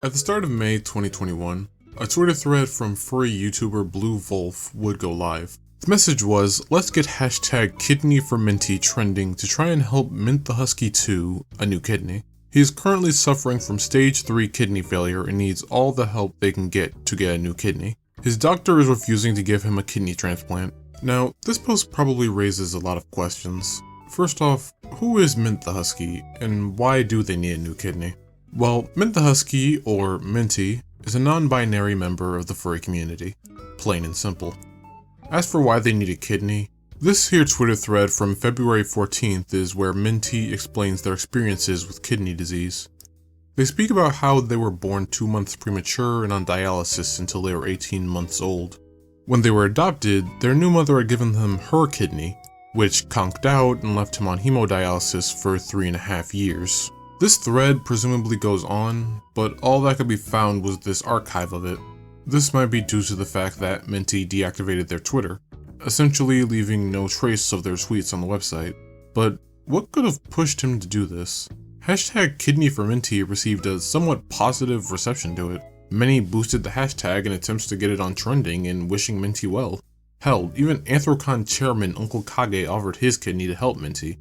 At the start of May 2021, a Twitter thread from furry YouTuber Blue Wolf would go live. The message was, let's get hashtag kidneyforminty trending to try and help mint the Husky 2 a new kidney. He is currently suffering from stage 3 kidney failure and needs all the help they can get to get a new kidney. His doctor is refusing to give him a kidney transplant. Now, this post probably raises a lot of questions. First off, who is Mint the Husky, and why do they need a new kidney? Well, Mint the Husky, or Minty, is a non-binary member of the furry community. Plain and simple. As for why they need a kidney, this here Twitter thread from February 14th is where Minty explains their experiences with kidney disease. They speak about how they were born 2 months premature and on dialysis until they were 18 months old. When they were adopted, their new mother had given them her kidney, which conked out and left him on hemodialysis for 3.5 years. This thread presumably goes on, but all that could be found was this archive of it. This might be due to the fact that Minty deactivated their Twitter, essentially leaving no trace of their tweets on the website. But what could have pushed him to do this? Hashtag kidneyforminty received a somewhat positive reception to it. Many boosted the hashtag in attempts to get it on trending and wishing Minty well. Hell, even Anthrocon chairman Uncle Kage offered his kidney to help Minty,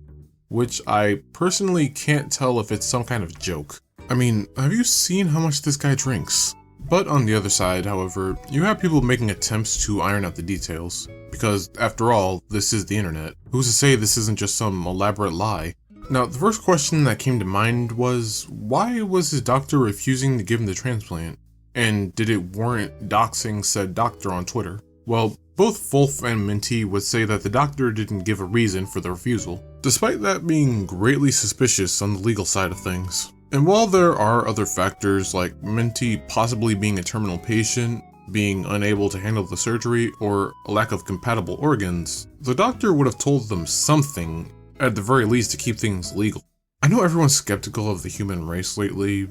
which I personally can't tell if it's some kind of joke. I mean, have you seen how much this guy drinks? But on the other side, however, you have people making attempts to iron out the details, because after all, this is the internet. Who's to say this isn't just some elaborate lie? Now, the first question that came to mind was, why was his doctor refusing to give him the transplant? And did it warrant doxing said doctor on Twitter? Well, both Wolf and Minty would say that the doctor didn't give a reason for the refusal, despite that being greatly suspicious on the legal side of things. And while there are other factors like Minty possibly being a terminal patient, being unable to handle the surgery, or a lack of compatible organs, the doctor would have told them something, at the very least to keep things legal. I know everyone's skeptical of the human race lately,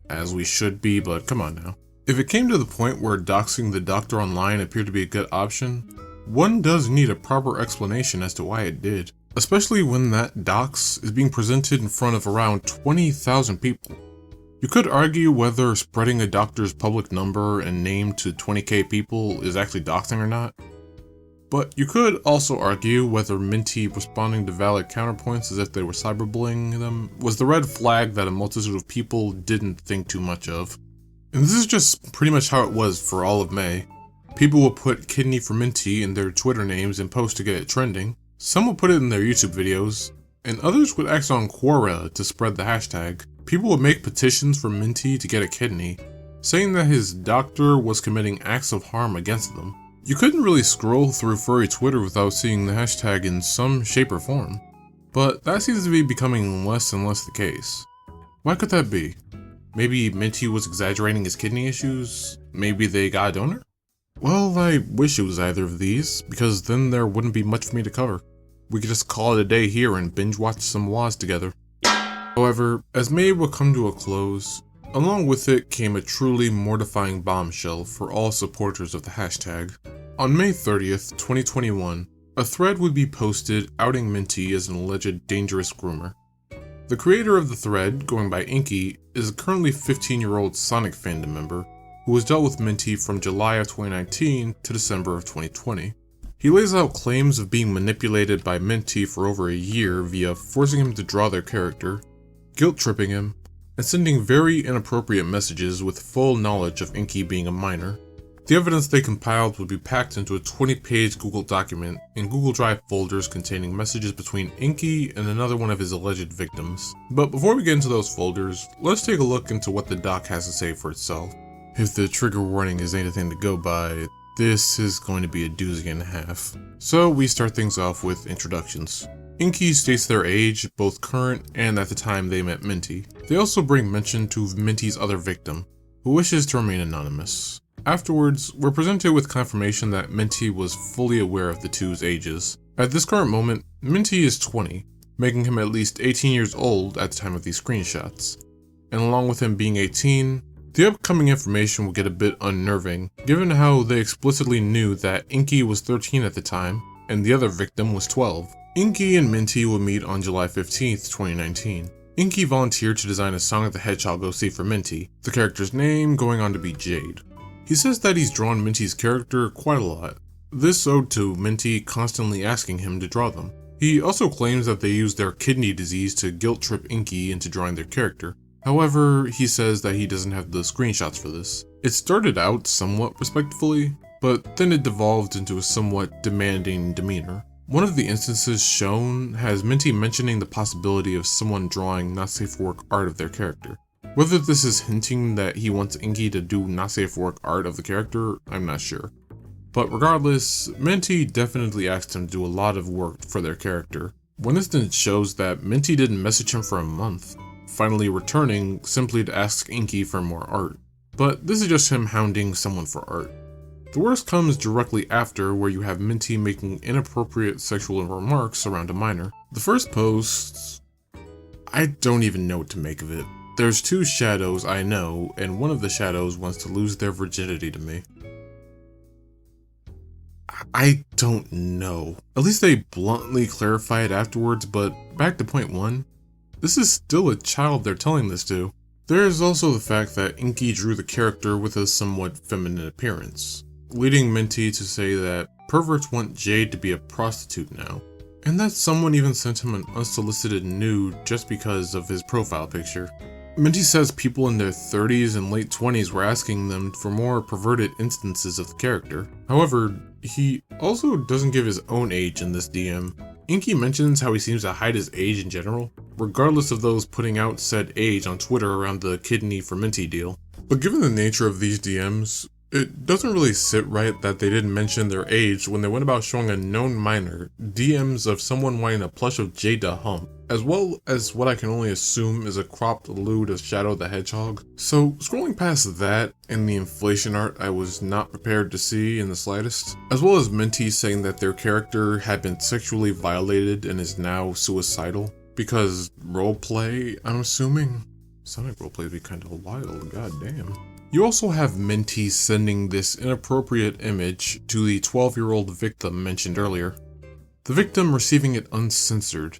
as we should be, but come on now. If it came to the point where doxing the doctor online appeared to be a good option, one does need a proper explanation as to why it did, especially when that dox is being presented in front of around 20,000 people. You could argue whether spreading a doctor's public number and name to 20k people is actually doxing or not, but you could also argue whether Minty responding to valid counterpoints as if they were cyberbullying them was the red flag that a multitude of people didn't think too much of. And this is just pretty much how it was for all of May. People will put kidneyforminty in their Twitter names and post to get it trending. Some will put it in their YouTube videos, and others would act on Quora to spread the hashtag. People would make petitions for Minty to get a kidney, saying that his doctor was committing acts of harm against them. You couldn't really scroll through furry Twitter without seeing the hashtag in some shape or form, but that seems to be becoming less and less the case. Why could that be? Maybe Minty was exaggerating his kidney issues? Maybe they got a donor? Well, I wish it was either of these, because then there wouldn't be much for me to cover. We could just call it a day here and binge watch some WAs together. However, as May would come to a close, along with it came a truly mortifying bombshell for all supporters of the hashtag. On May 30th, 2021, a thread would be posted outing Minty as an alleged dangerous groomer. The creator of the thread, going by Inky, is a currently 15-year-old Sonic fandom member who has dealt with Minty from July of 2019 to December of 2020. He lays out claims of being manipulated by Minty for over a year via forcing him to draw their character, guilt-tripping him, and sending very inappropriate messages with full knowledge of Inky being a minor. The evidence they compiled would be packed into a 20-page Google document in Google Drive folders containing messages between Inky and another one of his alleged victims. But before we get into those folders, let's take a look into what the doc has to say for itself. If the trigger warning is anything to go by, this is going to be a doozy and a half. So we start things off with introductions. Inky states their age, both current and at the time they met Minty. They also bring mention to Minty's other victim, who wishes to remain anonymous. Afterwards, we're presented with confirmation that Minty was fully aware of the two's ages. At this current moment, Minty is 20, making him at least 18 years old at the time of these screenshots. And along with him being 18, the upcoming information will get a bit unnerving, given how they explicitly knew that Inky was 13 at the time, and the other victim was 12. Inky and Minty will meet on July 15th, 2019. Inky volunteered to design a Sonic the Hedgehog OC for Minty, the character's name going on to be Jade. He says that he's drawn Minty's character quite a lot. This owed to Minty constantly asking him to draw them. He also claims that they used their kidney disease to guilt trip Inky into drawing their character. However, he says that he doesn't have the screenshots for this. It started out somewhat respectfully, but then it devolved into a somewhat demanding demeanor. One of the instances shown has Minty mentioning the possibility of someone drawing not safe for work art of their character. Whether this is hinting that he wants Inky to do not safe for work art of the character, I'm not sure. But regardless, Minty definitely asked him to do a lot of work for their character. One instance shows that Minty didn't message him for a month, finally returning simply to ask Inky for more art. But this is just him hounding someone for art. The worst comes directly after, where you have Minty making inappropriate sexual remarks around a minor. The first post, I don't even know what to make of it. There's two shadows I know, and one of the shadows wants to lose their virginity to me. I don't know. At least they bluntly clarify it afterwards, but back to point one, this is still a child they're telling this to. There is also the fact that Inky drew the character with a somewhat feminine appearance, leading Minty to say that perverts want Jade to be a prostitute now, and that someone even sent him an unsolicited nude just because of his profile picture. Minty says people in their 30s and late 20s were asking them for more perverted instances of the character. However, he also doesn't give his own age in this DM. Inky mentions how he seems to hide his age in general, regardless of those putting out said age on Twitter around the kidneyforminty deal. But given the nature of these DMs, it doesn't really sit right that they didn't mention their age when they went about showing a known minor DMs of someone wanting a plush of Jade to hump, as well as what I can only assume is a cropped lewd of Shadow the Hedgehog. So scrolling past that and the inflation art I was not prepared to see in the slightest, as well as Minty saying that their character had been sexually violated and is now suicidal because roleplay, I'm assuming. Sonic roleplay would be kind of wild, goddamn. You also have Minty sending this inappropriate image to the 12-year-old victim mentioned earlier, the victim receiving it uncensored,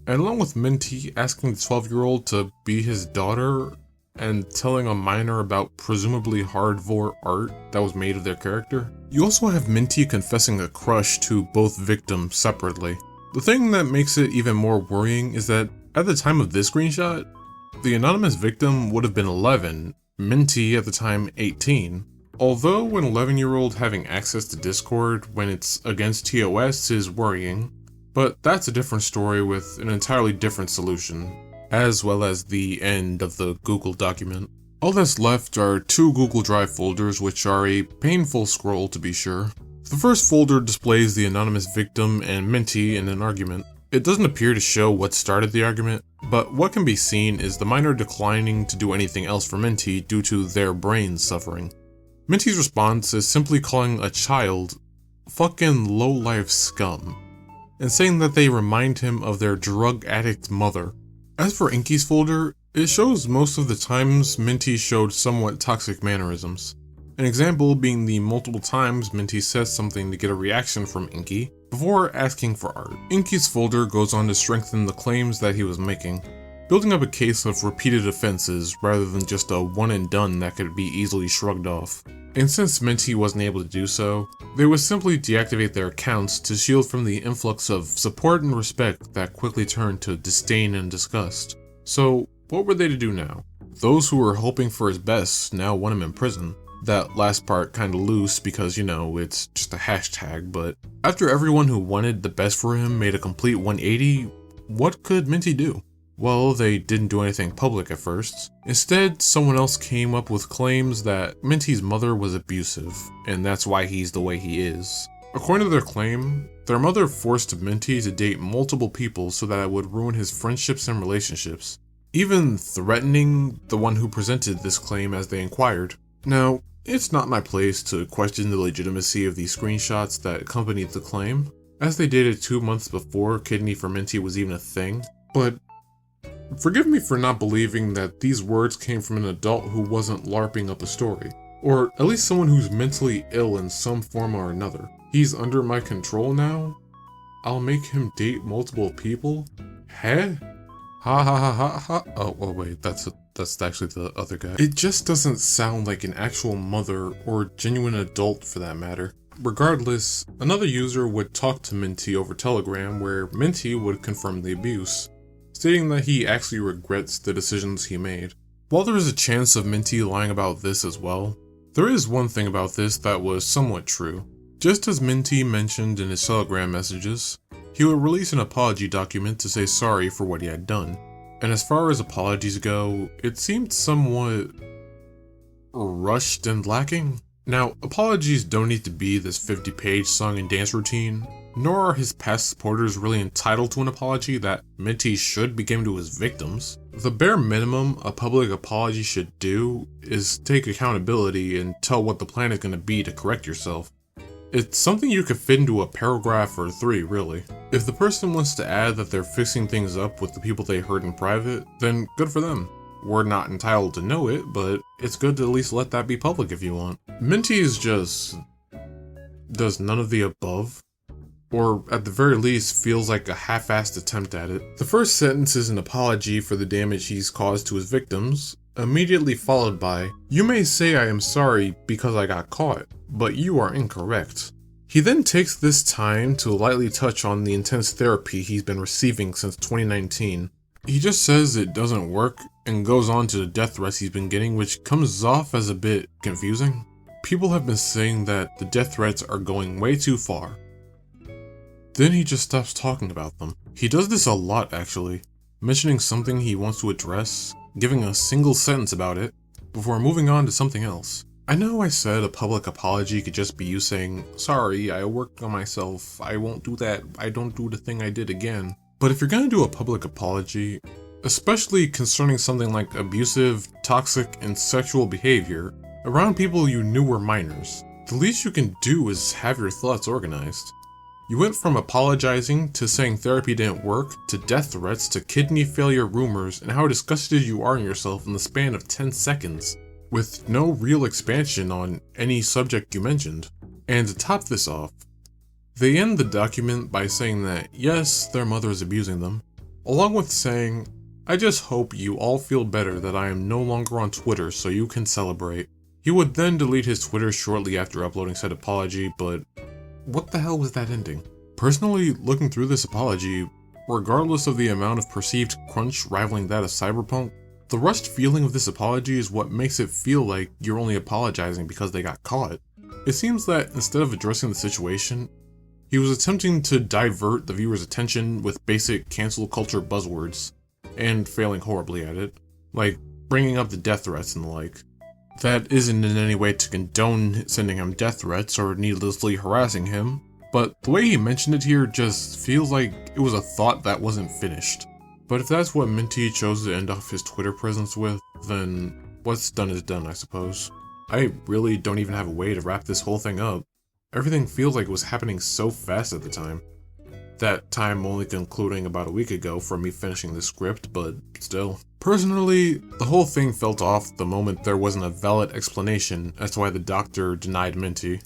and along with Minty asking the 12-year-old to be his daughter and telling a minor about presumably hardcore art that was made of their character. You also have Minty confessing a crush to both victims separately. The thing that makes it even more worrying is that at the time of this screenshot, the anonymous victim would have been 11, Minty at the time 18. Although an 11-year-old having access to Discord when it's against TOS is worrying, but that's a different story with an entirely different solution, as well as the end of the Google document. All that's left are two Google Drive folders, which are a painful scroll to be sure. The first folder displays the anonymous victim and Minty in an argument. It doesn't appear to show what started the argument, but what can be seen is the minor declining to do anything else for Minty due to their brains suffering. Minty's response is simply calling a child fucking low-life scum, and saying that they remind him of their drug addict mother. As for Inky's folder, it shows most of the times Minty showed somewhat toxic mannerisms. An example being the multiple times Minty says something to get a reaction from Inky before asking for art. Inky's folder goes on to strengthen the claims that he was making, building up a case of repeated offenses rather than just a one and done that could be easily shrugged off. And since Minty wasn't able to do so, they would simply deactivate their accounts to shield from the influx of support and respect that quickly turned to disdain and disgust. So what were they to do now? Those who were hoping for his best now want him in prison. That last part kinda loose because, you know, it's just a hashtag, but after everyone who wanted the best for him made a complete 180, what could Minty do? Well, they didn't do anything public at first. Instead, someone else came up with claims that Minty's mother was abusive, and that's why he's the way he is. According to their claim, their mother forced Minty to date multiple people so that it would ruin his friendships and relationships, even threatening the one who presented this claim as they inquired. Now, it's not my place to question the legitimacy of these screenshots that accompanied the claim, as they dated 2 months before kidneyforminty was even a thing, but forgive me for not believing that these words came from an adult who wasn't LARPing up a story, or at least someone who's mentally ill in some form or another. He's under my control now? I'll make him date multiple people? Heh? Ha ha ha ha ha. Oh wait, that's actually the other guy. It just doesn't sound like an actual mother or genuine adult for that matter. Regardless, another user would talk to Minty over Telegram where Minty would confirm the abuse, stating that he actually regrets the decisions he made. While there is a chance of Minty lying about this as well, there is one thing about this that was somewhat true. Just as Minty mentioned in his Telegram messages, he would release an apology document to say sorry for what he had done. And as far as apologies go, it seemed somewhat rushed and lacking. Now, apologies don't need to be this 50-page song and dance routine, nor are his past supporters really entitled to an apology that Minty should be giving to his victims. The bare minimum a public apology should do is take accountability and tell what the plan is going to be to correct yourself. It's something you could fit into a paragraph or 3, really. If the person wants to add that they're fixing things up with the people they hurt in private, then good for them. We're not entitled to know it, but it's good to at least let that be public if you want. Minty is just does none of the above, or at the very least feels like a half-assed attempt at it. The first sentence is an apology for the damage he's caused to his victims, immediately followed by, "You may say I am sorry because I got caught, but you are incorrect." He then takes this time to lightly touch on the intense therapy he's been receiving since 2019. He just says it doesn't work and goes on to the death threats he's been getting, which comes off as a bit confusing. People have been saying that the death threats are going way too far. Then he just stops talking about them. He does this a lot actually, mentioning something he wants to address, giving a single sentence about it, before moving on to something else. I know I said a public apology could just be you saying, "Sorry, I worked on myself, I won't do that, I don't do the thing I did again." But if you're gonna do a public apology, especially concerning something like abusive, toxic, and sexual behavior around people you knew were minors, the least you can do is have your thoughts organized. You went from apologizing to saying therapy didn't work, to death threats, to kidney failure rumors, and how disgusted you are in yourself in the span of 10 seconds, with no real expansion on any subject you mentioned. And to top this off, they end the document by saying that yes, their mother is abusing them, along with saying, "I just hope you all feel better that I am no longer on Twitter so you can celebrate." He would then delete his Twitter shortly after uploading said apology, but what the hell was that ending? Personally, looking through this apology, regardless of the amount of perceived crunch rivaling that of Cyberpunk, the rushed feeling of this apology is what makes it feel like you're only apologizing because they got caught. It seems that instead of addressing the situation, he was attempting to divert the viewer's attention with basic cancel culture buzzwords, and failing horribly at it, like bringing up the death threats and the like. That isn't in any way to condone sending him death threats or needlessly harassing him, but the way he mentioned it here just feels like it was a thought that wasn't finished. But if that's what Minty chose to end off his Twitter presence with, then what's done is done, I suppose. I really don't even have a way to wrap this whole thing up. Everything feels like it was happening so fast at the time. That time only concluding about a week ago from me finishing the script, but still. Personally, the whole thing felt off the moment there wasn't a valid explanation as to why the doctor denied Minty.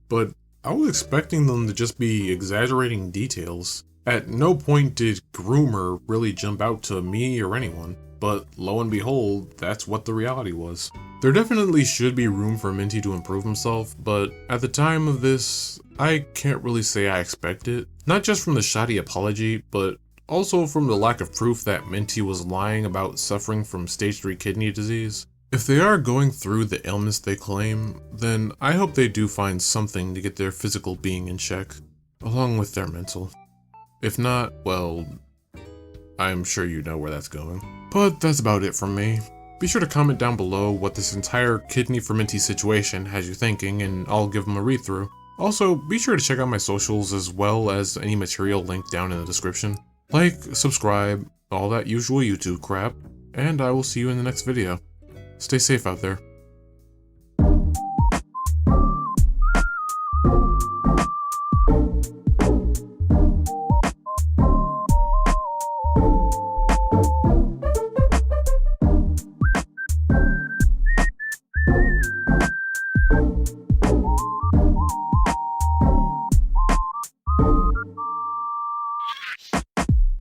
But I was expecting them to just be exaggerating details. At no point did groomer really jump out to me or anyone, but lo and behold, that's what the reality was. There definitely should be room for Minty to improve himself, but at the time of this, I can't really say I expect it. Not just from the shoddy apology, but also from the lack of proof that Minty was lying about suffering from stage 3 kidney disease. If they are going through the ailments they claim, then I hope they do find something to get their physical being in check, along with their mental. If not, well, I'm sure you know where that's going. But that's about it from me. Be sure to comment down below what this entire kidneyforminty situation has you thinking, and I'll give them a read through. Also, be sure to check out my socials as well as any material linked down in the description. Like, subscribe, all that usual YouTube crap, and I will see you in the next video. Stay safe out there.